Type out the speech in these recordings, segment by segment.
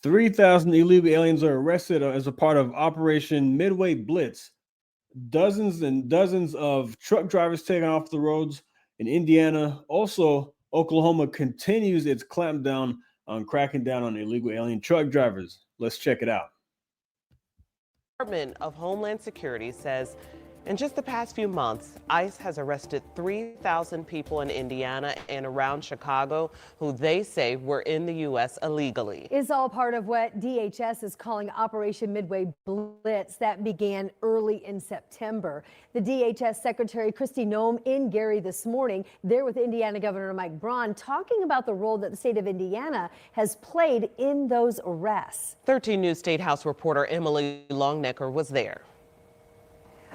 3,000 illegal aliens are arrested as a part of Operation Midway Blitz. Dozens and dozens of truck drivers taken off the roads in Indiana. Also, Oklahoma continues its clampdown on cracking down on illegal alien truck drivers. Let's check it out. The Department of Homeland Security says in just the past few months, ICE has arrested 3,000 people in Indiana and around Chicago who they say were in the U.S. illegally. It's all part of what DHS is calling Operation Midway Blitz that began early in September. The DHS Secretary Kristi Noem in Gary this morning, there with Indiana Governor Mike Braun, talking about the role that the state of Indiana has played in those arrests. 13 News State House reporter Emily Longnecker was there.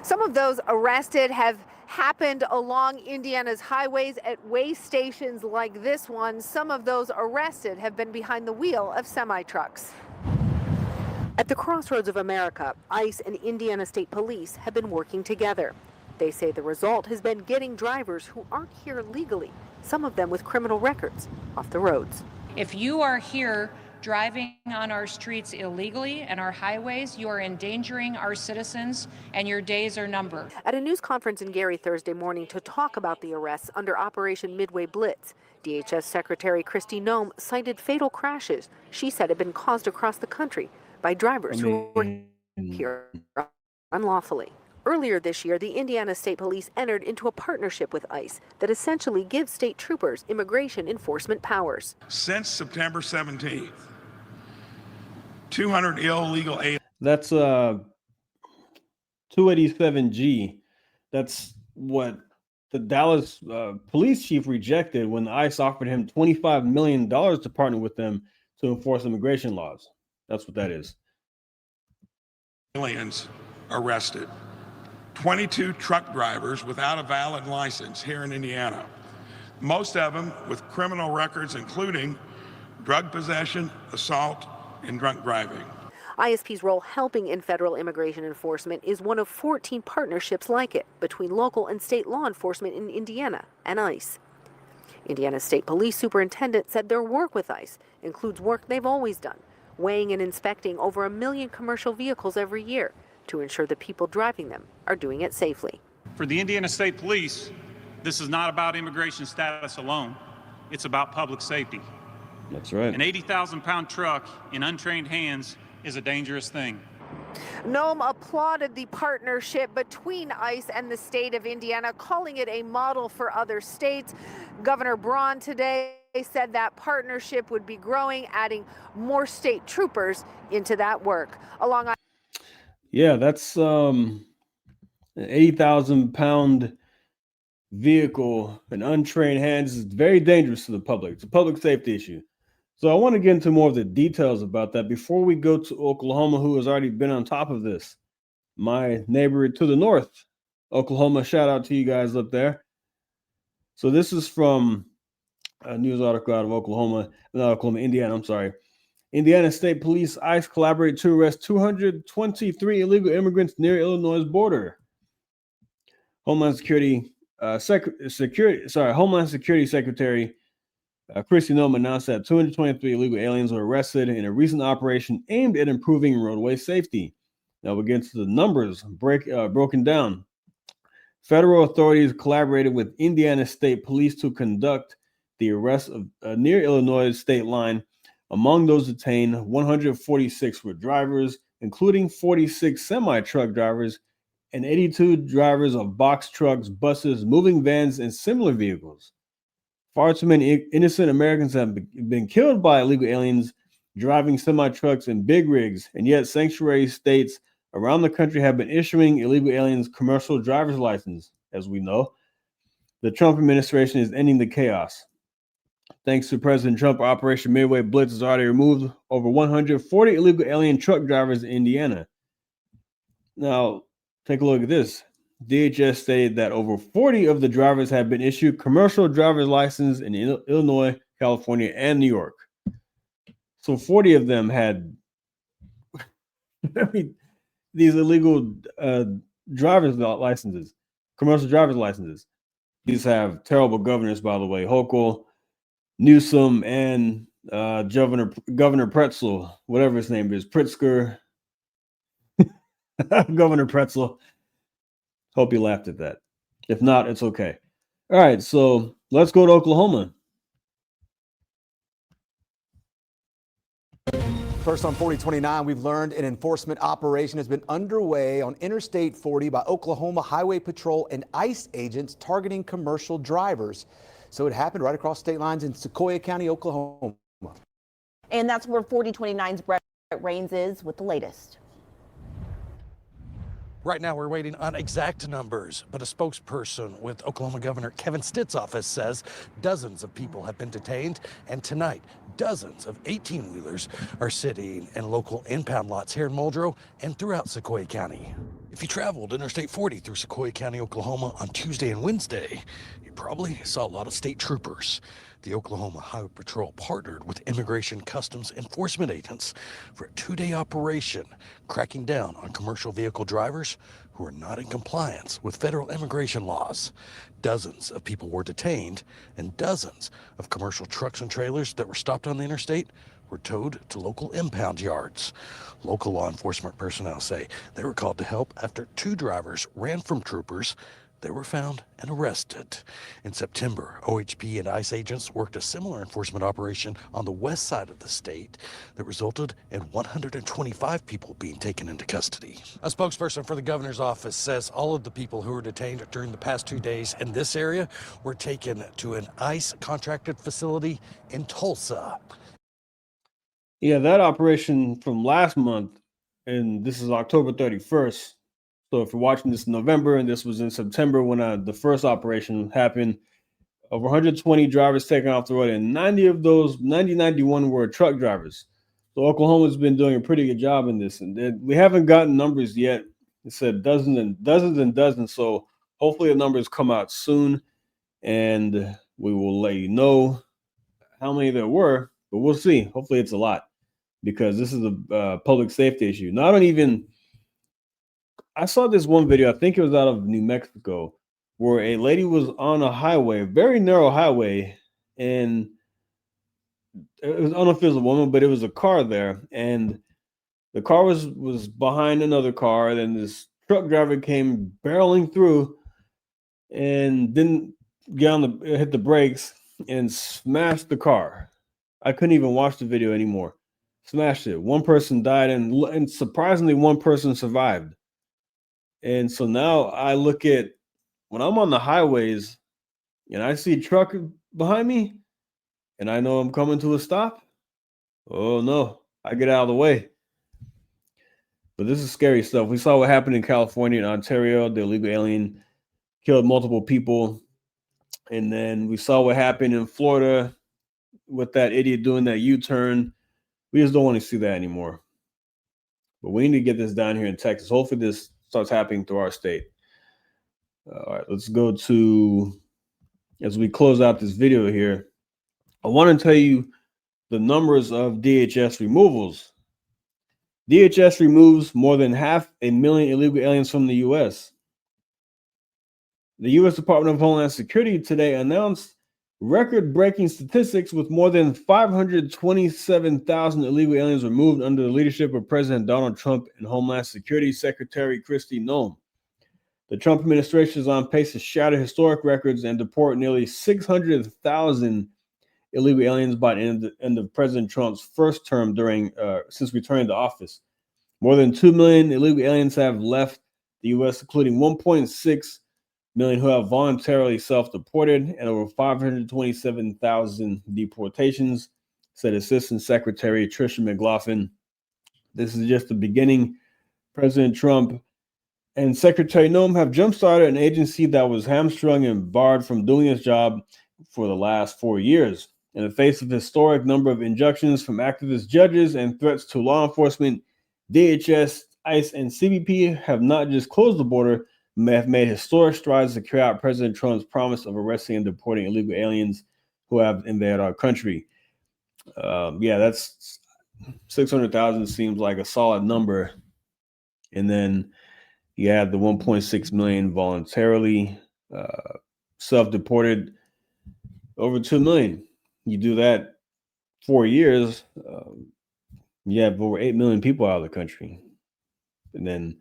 Some of those arrested have happened along Indiana's highways at way stations like this one. Some of those arrested have been behind the wheel of semi-trucks. At the crossroads of America, ICE and Indiana State Police have been working together. They say the result has been getting drivers who aren't here legally, some of them with criminal records, off the roads. If you are here driving on our streets illegally and our highways, you are endangering our citizens and your days are numbered. At a news conference in Gary Thursday morning to talk about the arrests under Operation Midway Blitz, DHS Secretary Kristi Noem cited fatal crashes she said had been caused across the country by drivers who were here unlawfully. Earlier this year, the Indiana State Police entered into a partnership with ICE that essentially gives state troopers immigration enforcement powers. Since September 17th, 200 illegal aliens. That's 287G. That's what the Dallas police chief rejected when the ICE offered him $25 million to partner with them to enforce immigration laws. That's what that is. Aliens arrested. 22 truck drivers without a valid license here in Indiana. Most of them with criminal records, including drug possession, assault, and drunk driving. ISP's role helping in federal immigration enforcement is one of 14 partnerships like it between local and state law enforcement in Indiana and ICE. Indiana State Police Superintendent said their work with ICE includes work they've always done, weighing and inspecting over 1 million commercial vehicles every year to ensure the people driving them are doing it safely. For the Indiana State Police, this is not about immigration status alone. It's about public safety. That's right. An 80,000-pound truck in untrained hands is a dangerous thing. Noem applauded the partnership between ICE and the state of Indiana, calling it a model for other states. Governor Braun today said that partnership would be growing, adding more state troopers into that work. Yeah, that's an 80,000-pound vehicle in untrained hands is very dangerous to the public. It's a public safety issue. So I want to get into more of the details about that before we go to Oklahoma, who has already been on top of this. My neighbor to the north, Oklahoma, shout out to you guys up there. So this is from a news article out of Indiana, I'm sorry. Indiana State Police ICE collaborate to arrest 223 illegal immigrants near Illinois' border. Homeland Security Secretary Kristi Noem announced that 223 illegal aliens were arrested in a recent operation aimed at improving roadway safety. Now we'll get to the numbers broken down. Federal authorities collaborated with Indiana State Police to conduct the arrest of near Illinois state line. Among those detained, 146 were drivers, including 46 semi-truck drivers and 82 drivers of box trucks, buses, moving vans, and similar vehicles. Far too many innocent Americans have been killed by illegal aliens driving semi-trucks and big rigs, and yet sanctuary states around the country have been issuing illegal aliens commercial driver's license. As we know, the Trump administration is ending the chaos. Thanks to President Trump, Operation Midway Blitz has already removed over 140 illegal alien truck drivers in Indiana. Now, take a look at this. DHS stated that over 40 of the drivers have been issued commercial driver's license in Illinois, California, and New York. So 40 of them had these illegal driver's licenses, commercial driver's licenses. These have terrible governors, by the way. Hochul, Newsom, and Governor Pretzel, whatever his name is, Pritzker, Governor Pretzel. Hope you laughed at that. If not, it's okay. All right, so let's go to Oklahoma. First on 4029, we've learned an enforcement operation has been underway on Interstate 40 by Oklahoma Highway Patrol and ICE agents targeting commercial drivers. So it happened right across state lines in Sequoia County, Oklahoma. And that's where 4029's Brett Rains is with the latest. Right now, we're waiting on exact numbers, but a spokesperson with Oklahoma Governor Kevin Stitt's office says dozens of people have been detained, and tonight, dozens of 18-wheelers are sitting in local impound lots here in Muldrow and throughout Sequoia County. If you traveled Interstate 40 through Sequoia County, Oklahoma on Tuesday and Wednesday, you probably saw a lot of state troopers. The Oklahoma Highway Patrol partnered with Immigration Customs Enforcement agents for a 2-day operation, cracking down on commercial vehicle drivers who are not in compliance with federal immigration laws. Dozens of people were detained, and dozens of commercial trucks and trailers that were stopped on the interstate were towed to local impound yards. Local law enforcement personnel say they were called to help after 2 drivers ran from troopers. They were found and arrested. In September, OHP and ICE agents worked a similar enforcement operation on the west side of the state that resulted in 125 people being taken into custody. A spokesperson for the governor's office says all of the people who were detained during the past 2 days in this area were taken to an ICE contracted facility in Tulsa. Yeah, that operation from last month, and this is October 31st. So if you're watching this in November and this was in September when the first operation happened, over 120 drivers taken off the road, and 91 were truck drivers. So Oklahoma's been doing a pretty good job in this, and we haven't gotten numbers yet. It said dozens and dozens and dozens. So hopefully the numbers come out soon, and we will let you know how many there were. But we'll see. Hopefully it's a lot, because this is a public safety issue. I saw this one video, I think it was out of New Mexico, where a lady was on a highway, a very narrow highway, and I don't know if it was a woman, but it was a car there, and the car was behind another car, and then this truck driver came barreling through and didn't hit the brakes and smashed the car. I couldn't even watch the video anymore. Smashed it. One person died, and surprisingly, one person survived. And so now I look at when I'm on the highways and I see a truck behind me and I know I'm coming to a stop. Oh no, I get out of the way. But this is scary stuff. We saw what happened in California and Ontario. The illegal alien killed multiple people. And then we saw what happened in Florida with that idiot doing that U-turn. We just don't want to see that anymore. But we need to get this down here in Texas. Hopefully this starts happening through our state. All right, let's go to, as we close out this video here, I want to tell you the numbers of DHS removals. DHS removes more than 500,000 illegal aliens from the U.S. The U.S. Department of Homeland Security today announced record-breaking statistics with more than 527,000 illegal aliens removed under the leadership of President Donald Trump and Homeland Security Secretary Kristi Noem. The Trump administration is on pace to shatter historic records and deport nearly 600,000 illegal aliens by the end of President Trump's first term since returning to office. More than 2 million illegal aliens have left the U.S., including 1.6 million who have voluntarily self-deported, and over 527,000 deportations, said Assistant Secretary Tricia McLaughlin. This is just the beginning. President Trump and Secretary Noem have jump-started an agency that was hamstrung and barred from doing its job for the last 4 years. In the face of a historic number of injunctions from activist judges and threats to law enforcement, DHS, ICE, and CBP have not just closed the border, have made historic strides to carry out President Trump's promise of arresting and deporting illegal aliens who have invaded our country. That's 600,000 seems like a solid number. And then you have the 1.6 million voluntarily self-deported, over 2 million. You do that 4 years, you have over 8 million people out of the country. And then,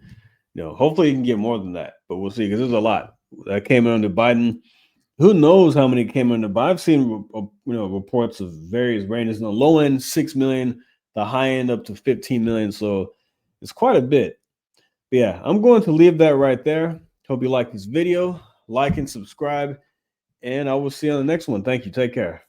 hopefully you can get more than that, but we'll see, because there's a lot that came in under Biden. Who knows how many came under Biden? I've seen, reports of various ranges. The low end, 6 million, the high end up to 15 million. So it's quite a bit. But yeah, I'm going to leave that right there. Hope you like this video. Like and subscribe, and I will see you on the next one. Thank you. Take care.